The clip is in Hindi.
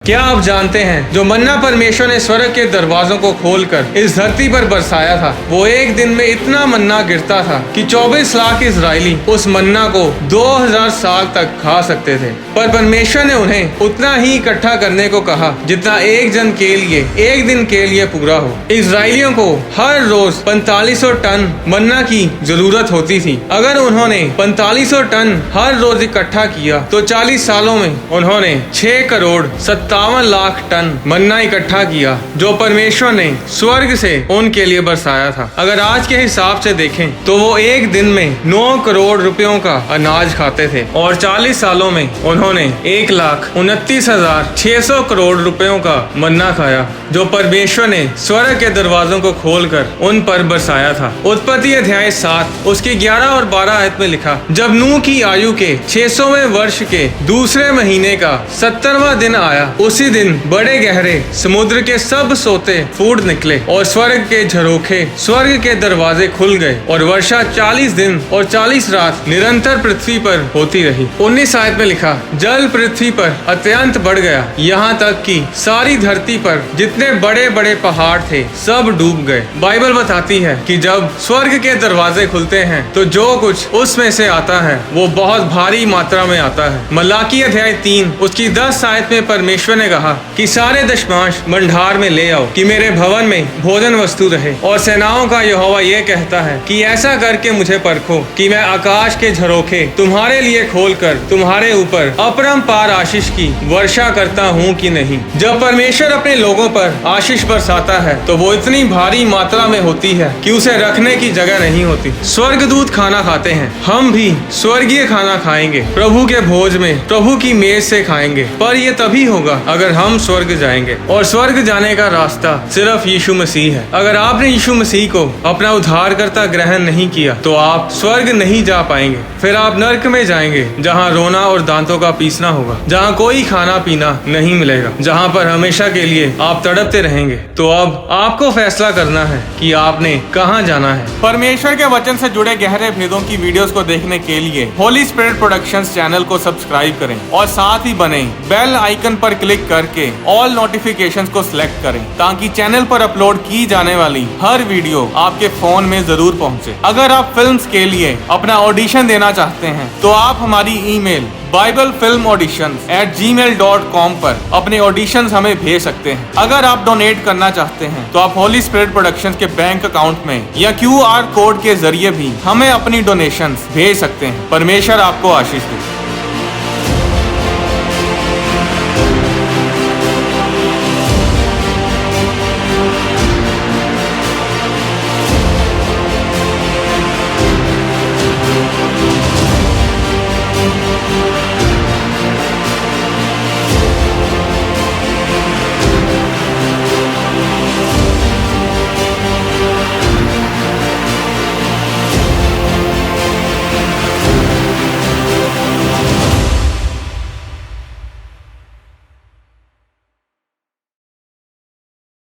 क्या आप जानते हैं जो मन्ना परमेश्वर ने स्वर्ग के दरवाजों को खोलकर इस धरती पर बरसाया था, वो एक दिन में इतना मन्ना गिरता था कि 24 लाख इजरायली उस मन्ना को 2000 साल तक खा सकते थे। पर परमेश्वर ने उन्हें उतना ही इकट्ठा करने को कहा जितना एक जन के लिए एक दिन के लिए पूरा हो। इजरायलियों को हर रोज 4500 टन मन्ना की जरूरत होती थी। अगर उन्होंने 4500 टन हर रोज इकट्ठा किया तो 40 सालों में उन्होंने 6 करोड़ 57 लाख टन मन्ना इकट्ठा किया जो परमेश्वर ने स्वर्ग से उनके लिए बरसाया था। अगर आज के हिसाब से देखें तो वो एक दिन में 9 करोड़ रुपयों का अनाज खाते थे और 40 सालों में उन्होंने 1,29,600 करोड़ रुपयों का मन्ना खाया जो परमेश्वर ने स्वर्ग के दरवाजों को खोलकर उन पर बरसाया था। उत्पत्ति अध्याय 7 उसके 11 और 12 आयत में लिखा, जब नूह की आयु के 600वें वर्ष के दूसरे महीने का 70वां दिन आया, उसी दिन बड़े गहरे समुद्र के सब सोते फूट निकले और स्वर्ग के झरोखे स्वर्ग के दरवाजे खुल गए और वर्षा 40 दिन और 40 रात निरंतर पृथ्वी पर होती रही। 19 आयत में लिखा, जल पृथ्वी पर अत्यंत बढ़ गया, यहाँ तक कि सारी धरती पर जितने बड़े बड़े पहाड़ थे सब डूब गए। बाइबल बताती है कि जब स्वर्ग के दरवाजे खुलते हैं तो जो कुछ उसमें से आता है वो बहुत भारी मात्रा में आता है। मलाकी अध्याय 3 उसकी 10 आयत में परमेश्वर ने कहा कि सारे दशमांश भंडार में ले आओ कि मेरे भवन में भोजन वस्तु रहे। और सेनाओं का यहोवा ये कहता है कि ऐसा करके मुझे परखो कि मैं आकाश के झरोखे तुम्हारे लिए खोलकर तुम्हारे ऊपर अपरंपार आशीष की वर्षा करता हूँ कि नहीं। जब परमेश्वर अपने लोगों पर आशीष बरसाता है तो वो इतनी भारी मात्रा में होती है कि उसे रखने की जगह नहीं होती। स्वर्गदूत खाना खाते हैं, हम भी स्वर्गीय खाना खाएंगे, प्रभु के भोज में प्रभु की मेज से खाएंगे। पर ये तभी होगा अगर हम स्वर्ग जाएंगे और स्वर्ग जाने का रास्ता सिर्फ यीशु मसीह है। अगर आपने यीशु मसीह को अपना उद्धारकर्ता ग्रहण नहीं किया तो आप स्वर्ग नहीं जा पाएंगे। फिर आप नर्क में जाएंगे जहाँ रोना और दांतों का पीसना होगा, जहाँ कोई खाना पीना नहीं मिलेगा, जहाँ पर हमेशा के लिए आप तड़पते रहेंगे। तो अब आपको फैसला करना है कि आपने कहाँ जाना है। परमेश्वर के वचन से जुड़े गहरे भेदों की वीडियोस को देखने के लिए होली स्पिरिट प्रोडक्शंस चैनल को सब्सक्राइब करें और साथ ही बने बेल आइकन पर क्लिक करके ऑल नोटिफिकेशंस को सिलेक्ट करें ताकि चैनल पर अपलोड की जाने वाली हर वीडियो आपके फोन में जरूर पहुंचे। अगर आप फिल्म्स के लिए अपना ऑडिशन देना चाहते हैं तो आप हमारी ईमेल bibleFilmAuditions@gmail.com पर अपने ऑडिशंस हमें भेज सकते हैं। अगर आप डोनेट करना चाहते हैं तो आप होली स्पिरिट प्रोडक्शंस के बैंक अकाउंट में या QR कोड के जरिए भी हमें अपनी डोनेशंस भेज सकते हैं। परमेश्वर आपको आशीष दे।